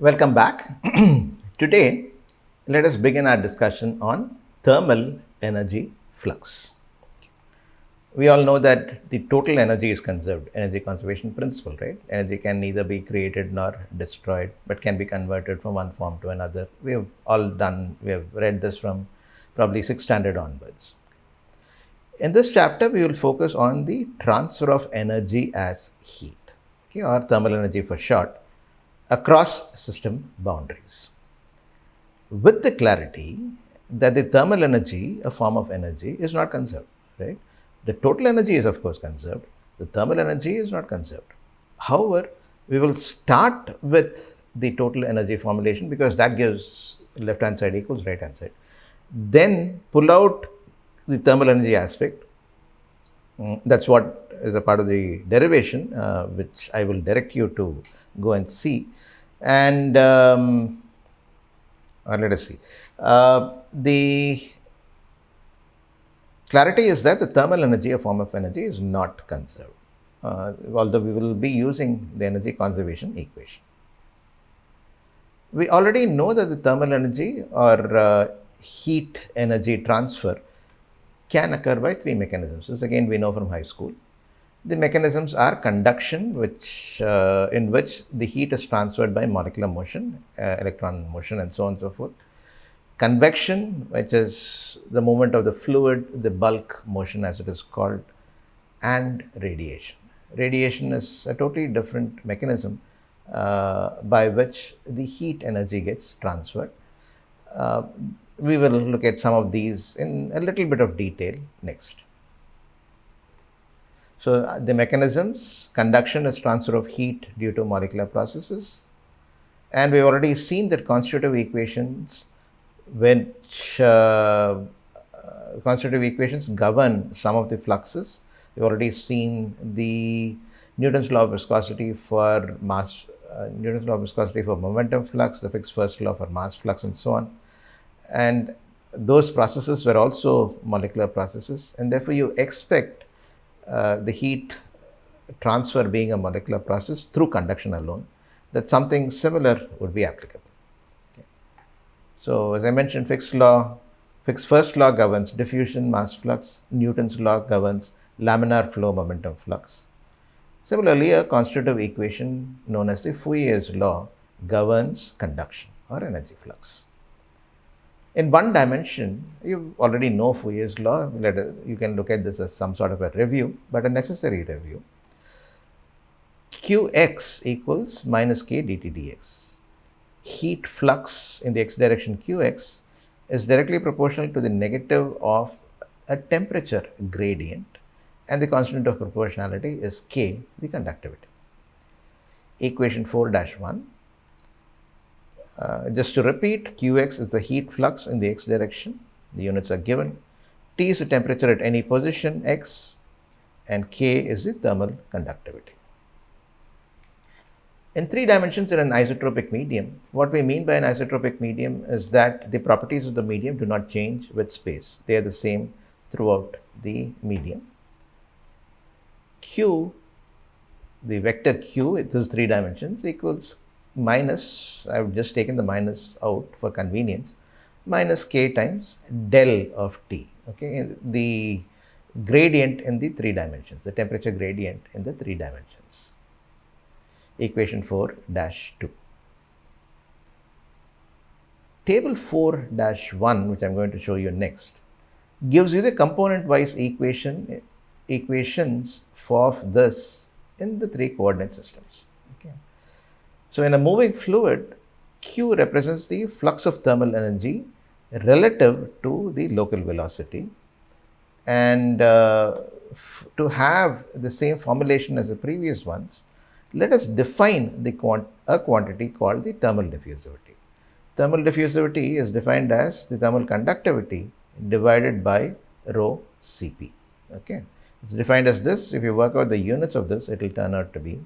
Welcome back. Today, let us begin our discussion on thermal energy flux. We all know that the total energy is conserved, energy conservation principle, right? Energy can neither be created nor destroyed, but can be converted from one form to another. We have read this from probably 6th standard onwards. In this chapter, we will focus on the transfer of energy as heat, okay, or thermal energy for short, across system boundaries, with the clarity that the thermal energy, a form of energy, is not conserved, right? The total energy is, of course, conserved. The thermal energy is not conserved. However, we will start with the total energy formulation because that gives left hand side equals right hand side. Then pull out the thermal energy aspect. That's what is a part of the derivation, which I will direct you to go and see. And let us see. The clarity is that the thermal energy, a form of energy, is not conserved, although we will be using the energy conservation equation. We already know that the thermal energy or heat energy transfer can occur by three mechanisms. This again we know from high school. The mechanisms are conduction, in which the heat is transferred by molecular motion, electron motion, and so on and so forth. Convection, which is the movement of the fluid, the bulk motion as it is called, and radiation. Radiation is a totally different mechanism by which the heat energy gets transferred. Uh, we will look at some of these in a little bit of detail next. So, the mechanisms: conduction is transfer of heat due to molecular processes, and we've already seen that constitutive equations which constitutive equations govern some of the fluxes. We've already seen the Newton's law of viscosity for mass, Newton's law of viscosity for momentum flux, the Fick's first law for mass flux, and so on. And those processes were also molecular processes, and therefore you expect the heat transfer being a molecular process through conduction alone, that something similar would be applicable. Okay. So, as I mentioned, Fick's first law governs diffusion mass flux, Newton's law governs laminar flow momentum flux. Similarly, a constitutive equation known as the Fourier's law governs conduction or energy flux. In one dimension, you already know Fourier's law. You can look at this as some sort of a review, but a necessary review. Qx equals minus k dt dx. Heat flux in the x direction Qx is directly proportional to the negative of a temperature gradient, and the constant of proportionality is k, the conductivity. Equation 4-1. Just to repeat, Qx is the heat flux in the x direction. The units are given. T is the temperature at any position x, and K is the thermal conductivity. In 3 dimensions in an isotropic medium, what we mean by an isotropic medium is that the properties of the medium do not change with space. They are the same throughout the medium. Q, the vector Q, it is 3 dimensions, equals minus, I have just taken the minus out for convenience, minus k times del of T, okay, the gradient in the 3 dimensions, the temperature gradient in the 3 dimensions. Equation 4-2. Table 4-1, which I am going to show you next, gives you the component-wise equations for this in the 3 coordinate systems. Okay. So, in a moving fluid, Q represents the flux of thermal energy relative to the local velocity, and to have the same formulation as the previous ones, let us define a quantity called the thermal diffusivity. Thermal diffusivity is defined as the thermal conductivity divided by rho Cp. Okay. It's defined as this. If you work out the units of this, it will turn out to be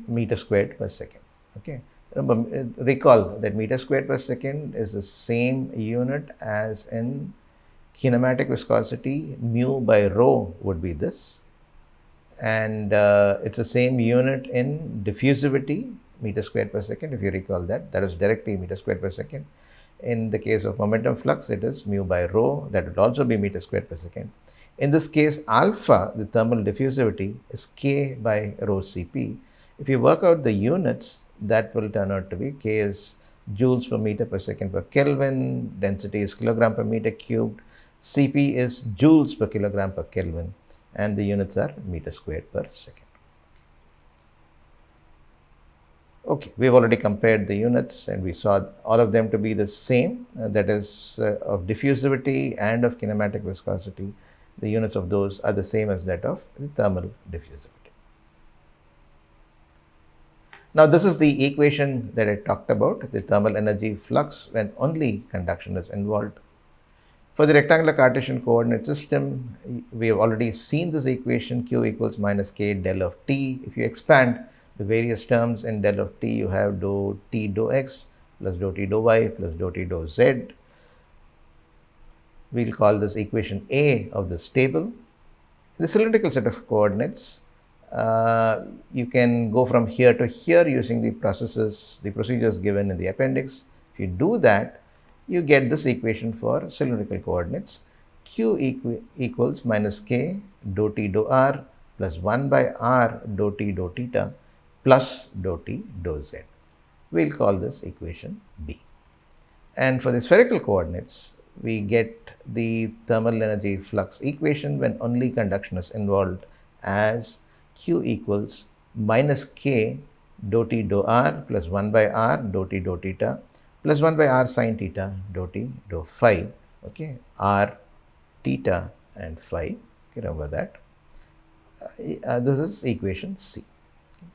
meter squared per second. Okay. Remember, recall that meter squared per second is the same unit as in kinematic viscosity. Mu by rho would be this, and it's the same unit in diffusivity. meter squared per second. If you recall that is directly meter squared per second. In the case of momentum flux, it is mu by rho, that would also be meter squared per second. In this case, alpha, the thermal diffusivity, is K by rho Cp. If you work out the units, that will turn out to be K is joules per meter per second per Kelvin, density is kilogram per meter cubed, Cp is joules per kilogram per Kelvin, and the units are meter squared per second. Okay, we've already compared the units and we saw all of them to be the same, that is of diffusivity and of kinematic viscosity. The units of those are the same as that of the thermal diffusivity. Now, this is the equation that I talked about, the thermal energy flux when only conduction is involved. For the rectangular Cartesian coordinate system, we have already seen this equation, Q equals minus K del of T. If you expand the various terms in del of T, you have dou T dou X plus dou T dou Y plus dou T dou Z. We'll call this equation A of this table. The cylindrical set of coordinates, you can go from here to here using the procedures given in the appendix. If you do that, you get this equation for cylindrical coordinates. Q equals minus K dou T dou R plus 1 by R dou T dou theta plus dou T dou Z. We'll call this equation B. And for the spherical coordinates, we get the thermal energy flux equation when only conduction is involved as Q equals minus K dou T dou R plus 1 by R dou T dou theta plus 1 by R sin theta dou T dou phi. Okay, R, theta and phi. Okay, remember that. This is equation C. Okay.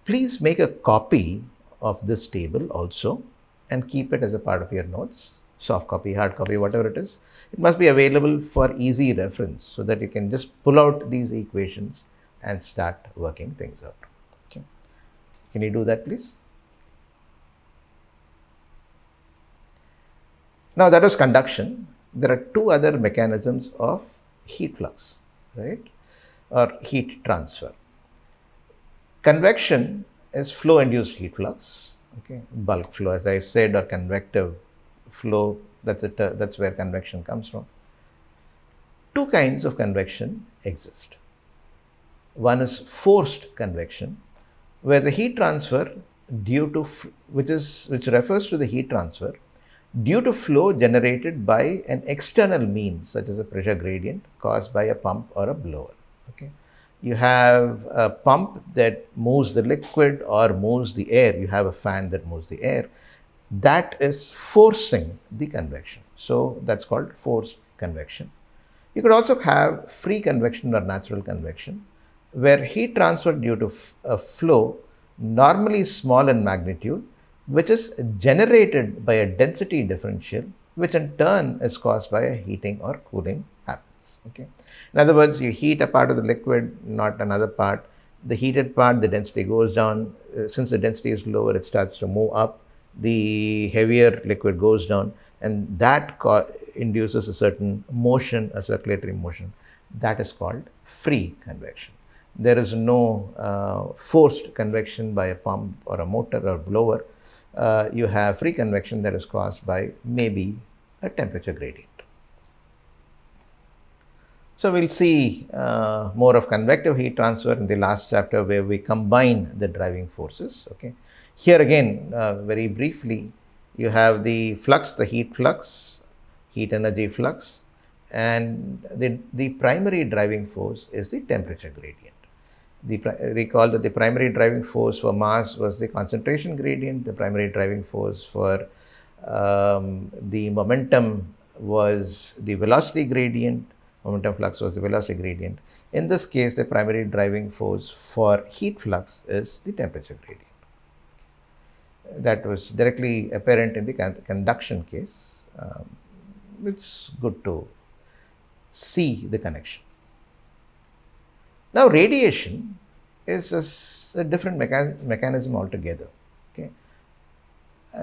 Please make a copy of this table also and keep it as a part of your notes. Soft copy, hard copy, whatever it is. It must be available for easy reference so that you can just pull out these equations and start working things out. Okay. Can you do that, please? Now, that was conduction. There are two other mechanisms of heat flux, right, or heat transfer. Convection is flow-induced heat flux, okay, bulk flow, as I said, or convective flow. That's where convection comes from. Two kinds of convection exist. One is forced convection, where the heat transfer due to which refers to the heat transfer due to flow generated by an external means, such as a pressure gradient caused by a pump or a blower. Okay, you have a pump that moves the liquid or moves the air. You have a fan that moves the air. That is forcing the convection. So that's called forced convection. You could also have free convection or natural convection, where heat transfer due to a flow normally small in magnitude, which is generated by a density differential, which in turn is caused by a heating or cooling happens. Okay. In other words, you heat a part of the liquid, not another part. The heated part, the density goes down. Since the density is lower, it starts to move up. The heavier liquid goes down, and that induces a certain motion, a circulatory motion. That is called free convection. There is no forced convection by a pump or a motor or blower. You have free convection that is caused by maybe a temperature gradient. So we'll see more of convective heat transfer in the last chapter, where we combine the driving forces. Okay. Here again, very briefly, you have the flux, the heat flux, heat energy flux, and the primary driving force is the temperature gradient. Recall that the primary driving force for mass was the concentration gradient. The primary driving force for the momentum was the velocity gradient. Momentum flux was the velocity gradient. In this case, the primary driving force for heat flux is the temperature gradient. That was directly apparent in the conduction case. It's good to see the connection. Now, radiation is a different mechanism altogether. Okay,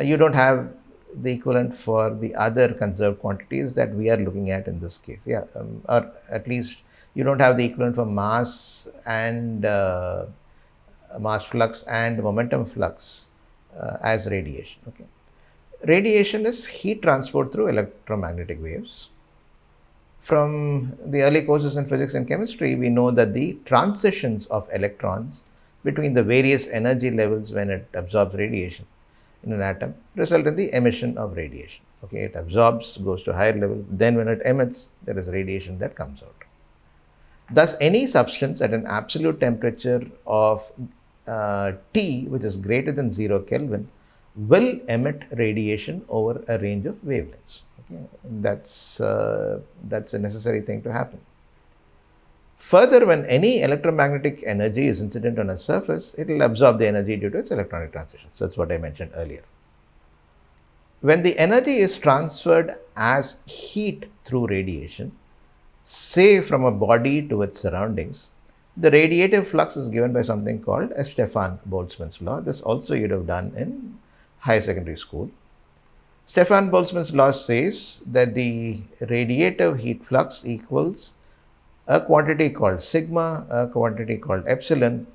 you don't have the equivalent for the other conserved quantities that we are looking at in this case. Yeah, or at least you don't have the equivalent for mass and mass flux and momentum flux as radiation. Okay. Radiation is heat transport through electromagnetic waves. From the early courses in physics and chemistry, we know that the transitions of electrons between the various energy levels when it absorbs radiation in an atom result in the emission of radiation. Okay, it absorbs, goes to a higher level, then when it emits, there is radiation that comes out. Thus, any substance at an absolute temperature of T, which is greater than 0 Kelvin, will emit radiation over a range of wavelengths. Okay? That's a necessary thing to happen. Further, when any electromagnetic energy is incident on a surface, it will absorb the energy due to its electronic transitions. That's what I mentioned earlier. When the energy is transferred as heat through radiation, say from a body to its surroundings, the radiative flux is given by something called a Stefan-Boltzmann's law. This also you'd have done in higher secondary school. Stefan-Boltzmann's law says that the radiative heat flux equals a quantity called sigma, a quantity called epsilon,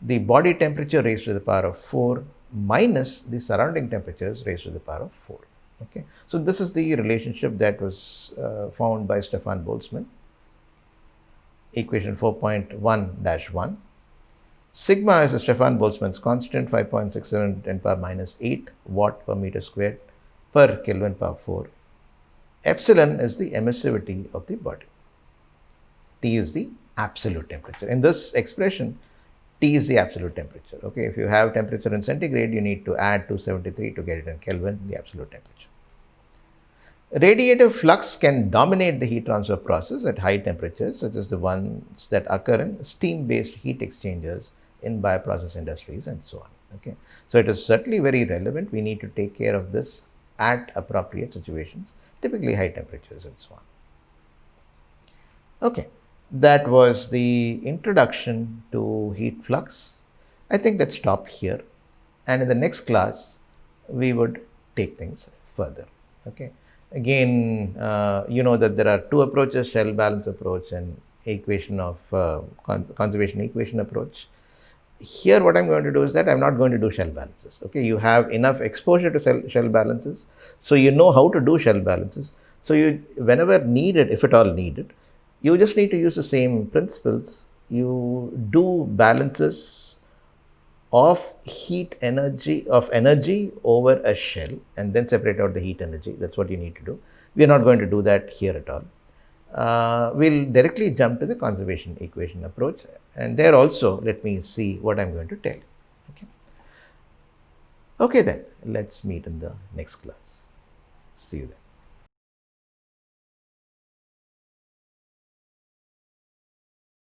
the body temperature raised to the power of 4 minus the surrounding temperatures raised to the power of 4. Okay. So, this is the relationship that was found by Stefan Boltzmann, equation 4.1-1. Sigma is a Stefan Boltzmann's constant, 5.67 10 power minus 8 watt per meter squared per Kelvin power 4. Epsilon is the emissivity of the body. T is the absolute temperature. In this expression, T is the absolute temperature. Okay, if you have temperature in centigrade, you need to add 273 to get it in Kelvin, the absolute temperature. Radiative flux can dominate the heat transfer process at high temperatures, such as the ones that occur in steam-based heat exchangers in bioprocess industries and so on. Okay, so it is certainly very relevant. We need to take care of this at appropriate situations, typically high temperatures and so on. Okay, that was the introduction to heat flux. I think let's stop here, and in the next class we would take things further. Okay. Again, you know that there are two approaches, shell balance approach and equation of conservation equation approach. Here what I'm going to do is that I'm not going to do shell balances. Okay, you have enough exposure to shell balances, so you know how to do shell balances. So you, whenever needed, if at all needed, you just need to use the same principles. You do balances of energy over a shell and then separate out the heat energy. That's what you need to do. We are not going to do that here at all. We'll directly jump to the conservation equation approach, and there also let me see what I'm going to tell you. Okay then, let's meet in the next class. See you then.